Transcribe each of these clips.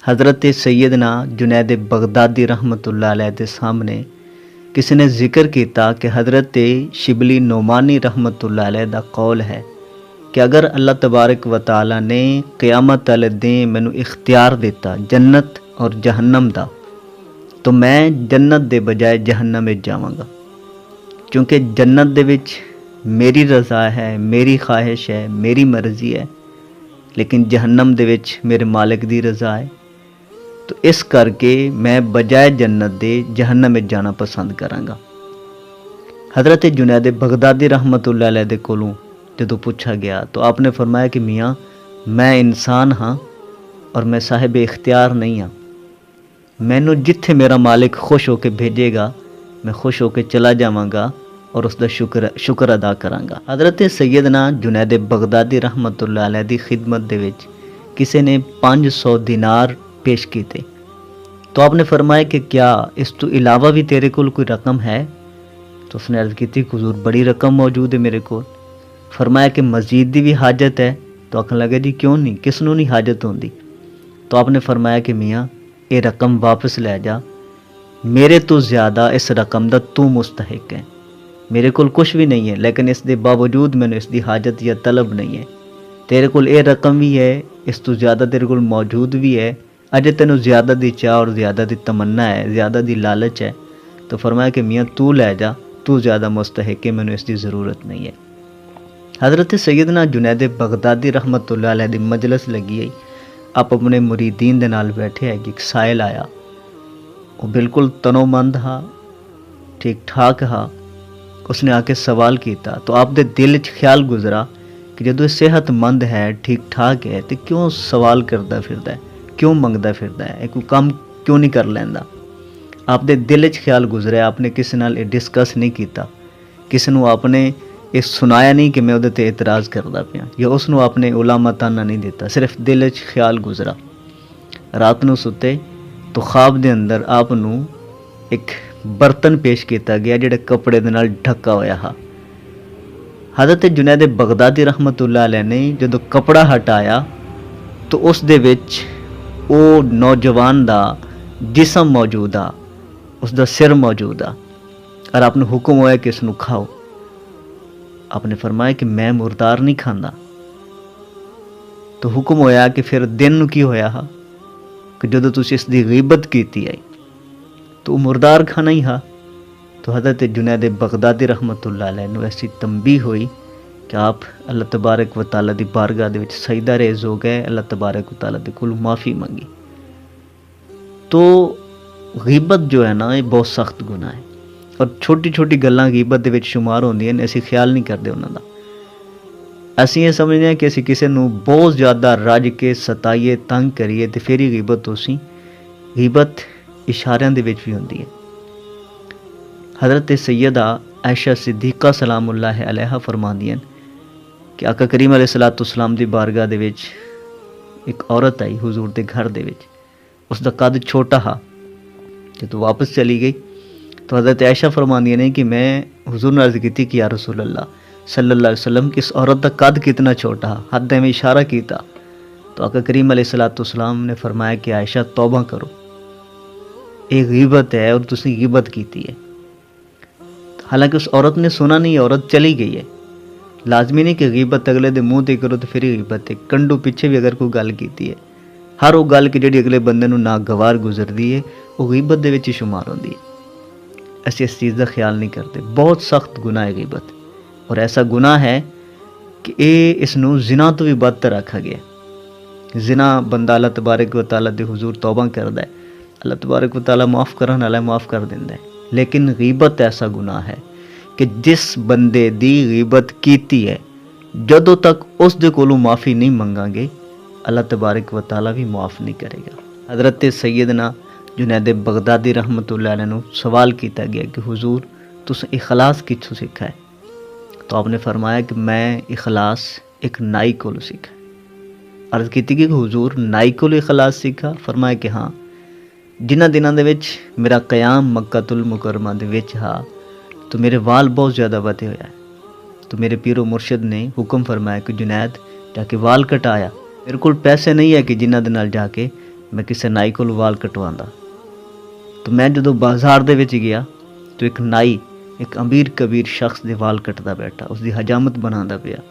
हज़रत सैयदना जुनैद बगदादी रहमतुल्लाह अलैह दे सामने किसी ने जिक्र किया कि हज़रत शिबली नोमानी रहमतुल्लाह अलैह दा कौल है कि अगर अल्लाह तबारक व तआला ने क़यामत वाले दिन मैनू इख्तियार दिता जन्नत और जहन्नम दा, तो मैं जन्नत दे बजाय जहन्नम में जावांगा, क्योंकि जन्नत दे विच मेरी रज़ा है, मेरी ख्वाहिश है, मेरी मर्ज़ी है, लेकिन जहन्नम दे विच मेरे मालिक दी रज़ा है। तो इस करके मैं बजाय जन्नत दे जहन्नम में जाना पसंद करांगा। हज़रत जुनैद बगदादी रहमतुल्लाह अलैह दे कोलों जदों पूछा गया तो आपने फरमाया कि मियाँ मैं इंसान हाँ और मैं साहिब इख्तियार नहीं हाँ। मैनू जिथे मेरा मालिक खुश होकर भेजेगा मैं खुश होकर चला जावांगा और उसका शुक्र अदा करांगा। हज़रत सैयदना जुनैद बगदादी रहमतुल्लाह अलैह दी खिदमत दे विच किसी ने 500 दिनार पेश किए तो आपने फरमाया कि क्या इस तो इलावा भी तेरे कोल कोई रकम है? तो उसने अर्ज़ की थी हुजूर बड़ी रकम मौजूद है मेरे को। फरमाया कि मज़ीद दी भी हाजत है? तो आखन लगे जी क्यों नहीं, किसनों नहीं हाजत होंदी। तो आपने फरमाया कि मियाँ ये रकम वापस ले जा, मेरे तो ज़्यादा इस रकम दा तू मुस्तहिक है। मेरे कोल कुछ भी नहीं है लेकिन इस दे बावजूद मैंने इसकी हाजत या तलब नहीं है। तेरे कोल ये रकम भी है, इस तो ज़्यादा तेरे कोल मौजूद भी है, अजे तेनों ज़्यादा दी चाह और ज़्यादा दी तमन्ना है, ज़्यादा दी लालच है। तो फरमाया कि मियाँ तू ले जा, तू ज़्यादा मुस्तहिक है, मैंने इसकी ज़रूरत नहीं है। हज़रत सैयदना जुनैद बगदादी रहमतुल्लाह अलैह दी मजलिस लगी है, आप अपने मुरीदीन दे नाल बैठे है कि एक साइल आया, वो बिल्कुल तनोमंद हा, ठीक ठाक हा। उसने आके सवाल किया तो आप दे दिल च ख्याल गुजरा कि जदों सेहतमंद है, ठीक ठाक है, तो क्यों सवाल करता फिरदा है, क्यों मंगदा फिरदा है, कोई काम क्यों नहीं कर लैंदा। आप दे दिल च ख्याल गुजरिया, आपने किसी नाल डिस्कस नहीं किया, किसी नूं आपने ये सुनाया नहीं कि मैं उहदे ते एतराज़ करदा पिया, या उसनूं आपने उलामा ताना नहीं दिता, सिर्फ दिल च ख्याल गुजरा। रात नूं सुते तो ख्वाब दे अंदर आप नूं एक बर्तन पेश किया गया जिहड़ा कपड़े दे नाल ढका होया हा। हज़रत जुनैद बगदादी रहमतुल्लाह अलैह ने जदों कपड़ा हटाया तो उस दे विच वो नौजवान दा जिस्म मौजूद आ, उसका सिर मौजूद आ, और आपने हुक्म होया कि इसनूं खाओ। आपने फरमाया कि मैं मुर्दार नहीं खांदा। तो हुक्म होया कि फिर दिन नूं की होया हा कि जदों तुसीं इसदी गीबत कीती है तो मुर्दार खाना ही हा। तो हज़रत जुनैद बगदादी रहमतुल्लाह अलैह नूं ऐसी तंबीह हुई कि आप अल्लाह तबारक व तआला दी बारगाह दे विच सजदा रेज़ हो गए, अल्लाह तबारक व तआला दे कोल माफ़ी मंगी। तो गीबत जो है ना ये बहुत सख्त गुनाह है और छोटी छोटी गल्लां गीबत दे विच शुमार होंदियां ने, असीं ख्याल नहीं करते उन्हां दा। असीं ये समझते हैं कि असीं किसी नूं बहुत ज़्यादा रज के सताइए, तंग करिए तो फिर ही गीबत होसी। गीबत इशारियां दे विच भी होंदी है। हज़रत सैयदा आयशा सिद्दीक़ा सलामुल्लाह अलैहा फरमांदियां कि आका करीम अलैहिस्सलाम दी बारगाह दे विच एक औरत आई हुजूर दे घर दे विच, उसका कद छोटा हा। जदों वापस चली गई तो हज़रत आयशा फरमांदियां ने कि मैं हुजूर ने अर्ज़ की कि या रसूल अल्लाह सल्लल्लाहु अलैहि वसल्लम कि इस औरत का कद कितना छोटा हा, हद में इशारा किया। तो आका करीम अलैहिस्सलाम ने फरमाया कि आयशा तौबा करो, ये गीबत है और तुसीं गीबत कीती है। हालांकि उस औरत ने सुना नहीं, औरत चली गई है। लाजमी नहीं कि गीबत अगले दे मूँह ते करो तो फिर ही गीबत है। कंडू पिछे भी अगर कोई गल कीती है, हर वो गल कि जिहड़ी अगले बंदे नूं नागवार गुजरदी है वो गीबत दे विच ही शुमार होंदी है। असीं इस चीज़ का ख्याल नहीं करते। बहुत सख्त गुनाह है गीबत, और ऐसा गुनाह है कि ये इसनूं जिना तो भी बदतर आखा गया। जिना बंदा अल्लाह तबारक व तआला दे हुजूर तौबा करदा है, अल्लाह तबारक व तआला माफ़ करन वाला माफ़ कर दिंदा है। लेकिन गीबत ऐसा गुनाह है कि जिस बंदे दी गीबत कीती है, जदों तक उस दे कोलों माफ़ी नहीं मंगांगे अल्लाह तबारक व तआला भी माफ़ नहीं करेगा। हज़रत सैयदना जुनैद बगदादी रहमतुल्लाह अलैह नूं सवाल किया गया कि हुजूर तुसीं इखलास कित्थों सीखा है? तो आपने फरमाया कि मैं इखलास एक नाई कोलों सीखा। अर्ज़ की कि हुजूर नाई कोलों इखलास सीखा? फरमाया कि हाँ, जिन्हां दिनां दे विच मेरा क़याम मक्कातुल मुकर्रमा दे विच हा तो मेरे वाल बहुत ज़्यादा बधे होया है। तो मेरे पीरो मुर्शिद ने हुक्म फरमाया कि जुनैद जाके वाल कटाया। मेरे कोल पैसे नहीं है कि जिन्हां दे नाल जाके मैं किसी नाई को वाल कटवांदा। तो मैं जो बाजार दे विच गया तो एक नाई एक अमीर कबीर शख्स दे वाल कटदा बैठा, उसकी हजामत बनांदा पिया।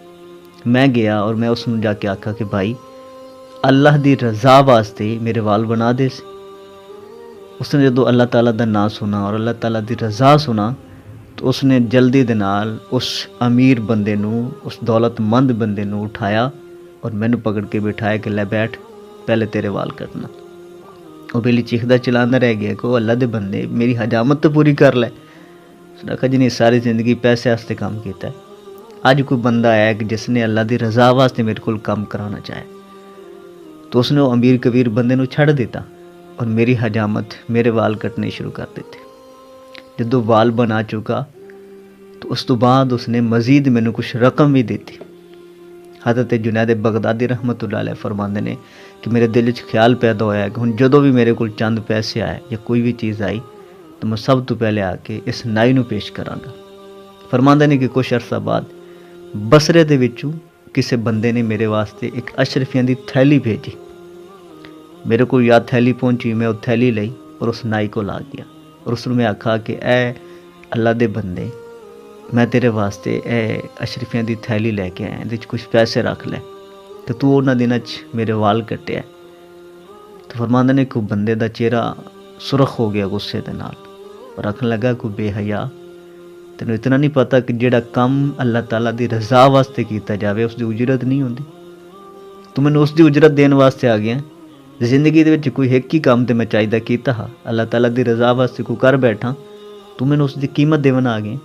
मैं गया और मैं उसनूं जाके आखा कि भाई अल्लाह दी रज़ा वास्ते मेरे वाल बना दे सी। उसने जो अल्लाह ताला दा नाम सुना और अल्लाह ताला दी रज़ा सुना तो उसने जल्दी दे नाल उस अमीर बंदे नूं, उस दौलतमंद बंदे नूं उठाया और मैनू पकड़ के बिठाया कि लै बैठ, पहले तेरे वाल कटना। वो बेली चीखदा चिल्लांदा रह गया कि अल्लाह दे बंदे मेरी हजामत तो पूरी कर लै। उसने आखा जिन्हें सारी ज़िंदगी पैसे वास्ते काम किया है, अज कोई बंदा है कि जिसने अल्लाह की रज़ा वास्ते मेरे को काम कराना चाहे। तो उसने वो अमीर कबीर बंदे नूं छड़ दिता और मेरी हजामत, मेरे वाल कटने शुरू कर दिते। जो वाल बना चुका तो उस तो बाद उसने मजीद मैनू कुछ रकम भी दी। हज़रत जुनैद बगदादी रहमतुल्लाह अलैह फरमाते हैं कि मेरे दिल च ख्याल पैदा होया कि हुण जदों भी मेरे को चंद पैसे आए या कोई भी चीज़ आई तो मैं सब तो पहले आके इस नाई नूं पेश करांगा। फरमाते हैं कि कुछ अरसा बाद बसरे दे विचों किसी बंदे ने मेरे वास्ते एक अशरफियां दी थैली भेजी। मेरे को याद थैली पहुंची, मैं वो थैली लई और उस नाई को ला गया और उसनूं मैं आखा कि ऐ अल्लाह दे बंदे, मैं तेरे वास्ते ए अशरफियां दी थैली लैके आया, इहदे च कुछ पैसे रख लै कि तू उन्हां दिनां च मेरे वाल कट्टे। तो फरमांदे ने कोई बंदे दा चेहरा सुरख हो गया गुस्से दे नाल और आखन लगा कोई बेहया, तेनों इतना नहीं पता कि जिहड़ा काम अल्लाह ताला दी रज़ा वास्ते कीता जावे उसकी उजरत नहीं होंदी। तू मैनूं उसकी उजरत देने वास्ते आ गया। जिंदगी दे विच कोई एक ही काम ते मैं चाहिदा कीता हा, अल्लाह ताला दी रज़ा वास्ते कोई कर बैठा, तू मैनूं उसकी कीमत देवन आ गया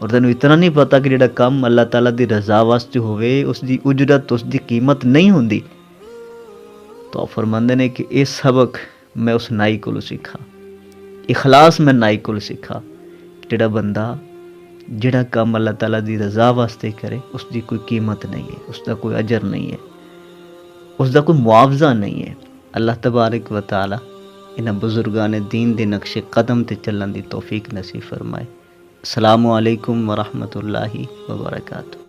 और तेनों इतना नहीं पता कि जिहड़ा काम अल्लाह ताला दी रज़ा वास्ते होवे उसकी उजरत, उसकी कीमत नहीं होंदी। तो फरमांदे ने कि ये सबक मैं उस नाई को सीखा, इखलास मैं नाई को सीखा। जिहड़ा बंदा जिहड़ा काम अल्लाह ताला दी रज़ा वास्ते करे उसकी कोई कीमत नहीं है, उसका कोई अजर नहीं है, उसका कोई मुआवजा नहीं है। अल्लाह तबारक व तआला इन्हां बुजुर्गान दीन दे नक्शे कदम ते चलण दी तौफीक नसीब फरमाए। अस्सलामु अलैकुम व रहमतुल्लाहि व बरकातुहू।